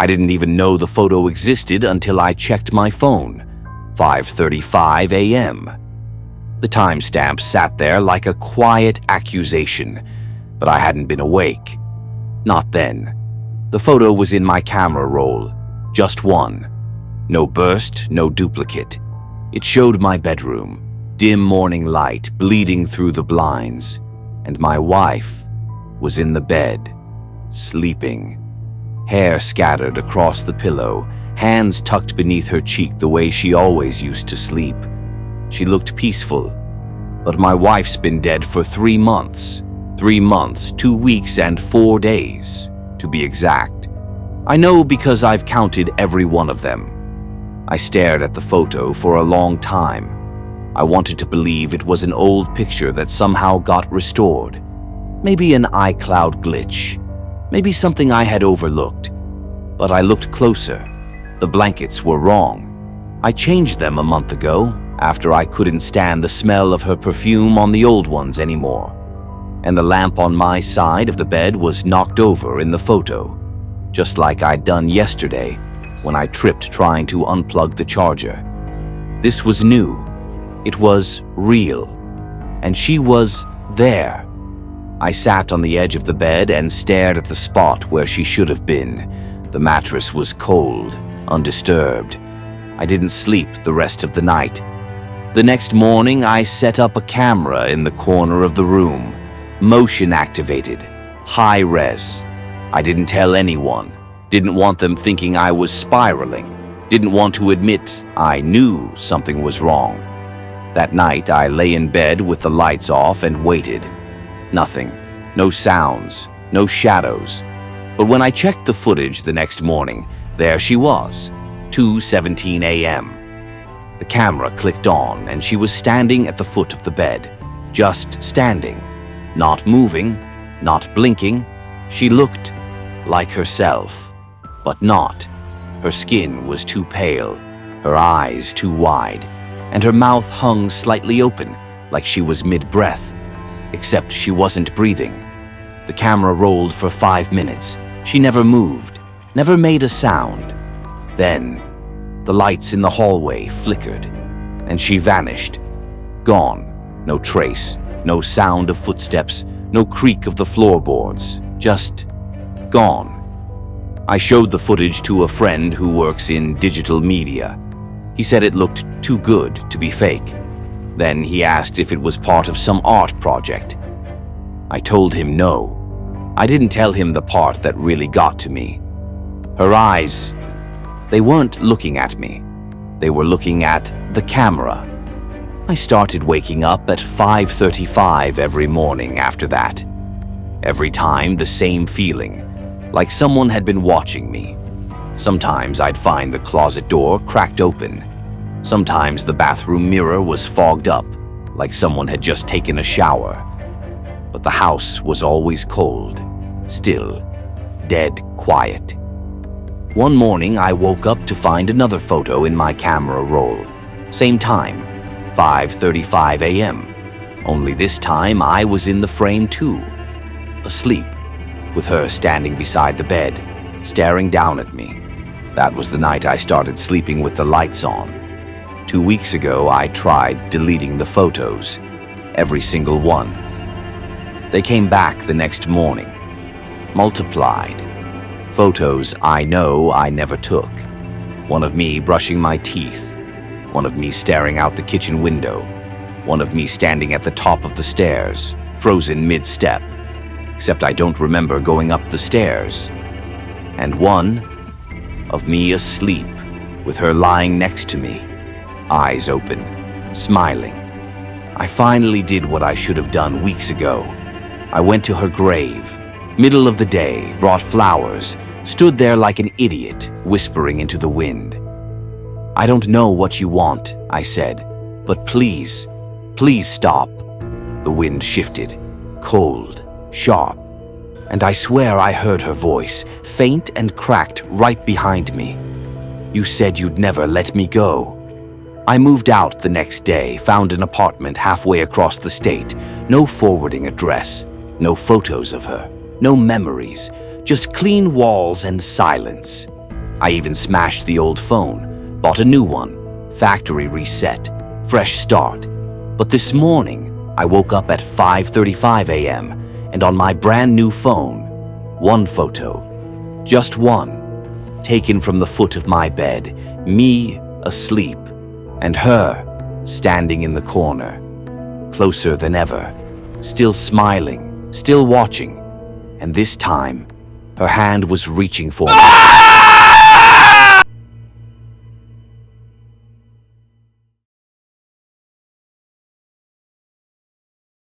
I didn't even know the photo existed until I checked my phone. 5:35 a.m. The timestamp sat there like a quiet accusation, but I hadn't been awake. Not then. The photo was in my camera roll, just one. No burst, no duplicate. It showed my bedroom, dim morning light bleeding through the blinds, and my wife was in the bed, sleeping. Hair scattered across the pillow, hands tucked beneath her cheek the way she always used to sleep. She looked peaceful, but my wife's been dead for 3 months. 3 months, 2 weeks, and 4 days, to be exact. I know because I've counted every one of them. I stared at the photo for a long time. I wanted to believe it was an old picture that somehow got restored. Maybe an iCloud glitch. Maybe something I had overlooked. But I looked closer. The blankets were wrong. I changed them a month ago, after I couldn't stand the smell of her perfume on the old ones anymore. And the lamp on my side of the bed was knocked over in the photo, just like I'd done yesterday when I tripped trying to unplug the charger. This was new. It was real. And she was there. I sat on the edge of the bed and stared at the spot where she should have been. The mattress was cold, undisturbed. I didn't sleep the rest of the night. The next morning, I set up a camera in the corner of the room, motion activated, high res. I didn't tell anyone, didn't want them thinking I was spiraling, didn't want to admit I knew something was wrong. That night, I lay in bed with the lights off and waited. Nothing, no sounds, no shadows. But when I checked the footage the next morning, there she was, 2:17 a.m. The camera clicked on and she was standing at the foot of the bed, just standing, not moving, not blinking. She looked like herself, but not. Her skin was too pale, her eyes too wide, and her mouth hung slightly open, like she was mid-breath, except she wasn't breathing. The camera rolled for 5 minutes. She never moved, never made a sound. Then, the lights in the hallway flickered, and she vanished. Gone. No trace, no sound of footsteps, no creak of the floorboards. Just gone. I showed the footage to a friend who works in digital media. He said it looked too good to be fake. Then he asked if it was part of some art project. I told him no. I didn't tell him the part that really got to me. Her eyes, they weren't looking at me. They were looking at the camera. I started waking up at 5:35 every morning after that. Every time the same feeling, like someone had been watching me. Sometimes I'd find the closet door cracked open. Sometimes the bathroom mirror was fogged up, like someone had just taken a shower. But the house was always cold, still, dead quiet. One morning, I woke up to find another photo in my camera roll. Same time, 5:35 a.m. Only this time, I was in the frame too, asleep, with her standing beside the bed, staring down at me. That was the night I started sleeping with the lights on. 2 weeks ago, I tried deleting the photos, every single one. They came back the next morning, multiplied. Photos I know I never took. One of me brushing my teeth, one of me staring out the kitchen window, one of me standing at the top of the stairs, frozen mid-step, except I don't remember going up the stairs. And one of me asleep, with her lying next to me, eyes open, smiling. I finally did what I should have done weeks ago. I went to her grave, middle of the day, brought flowers, stood there like an idiot, whispering into the wind. "I don't know what you want," I said, "but please, please stop." The wind shifted, cold, sharp, and I swear I heard her voice, faint and cracked right behind me. "You said you'd never let me go." I moved out the next day, found an apartment halfway across the state, no forwarding address, no photos of her, no memories, just clean walls and silence. I even smashed the old phone, bought a new one, factory reset, fresh start. But this morning, I woke up at 5:35 a.m. and on my brand new phone, one photo, just one, taken from the foot of my bed, me asleep, and her standing in the corner, closer than ever, still smiling, still watching, and this time, her hand was reaching for me.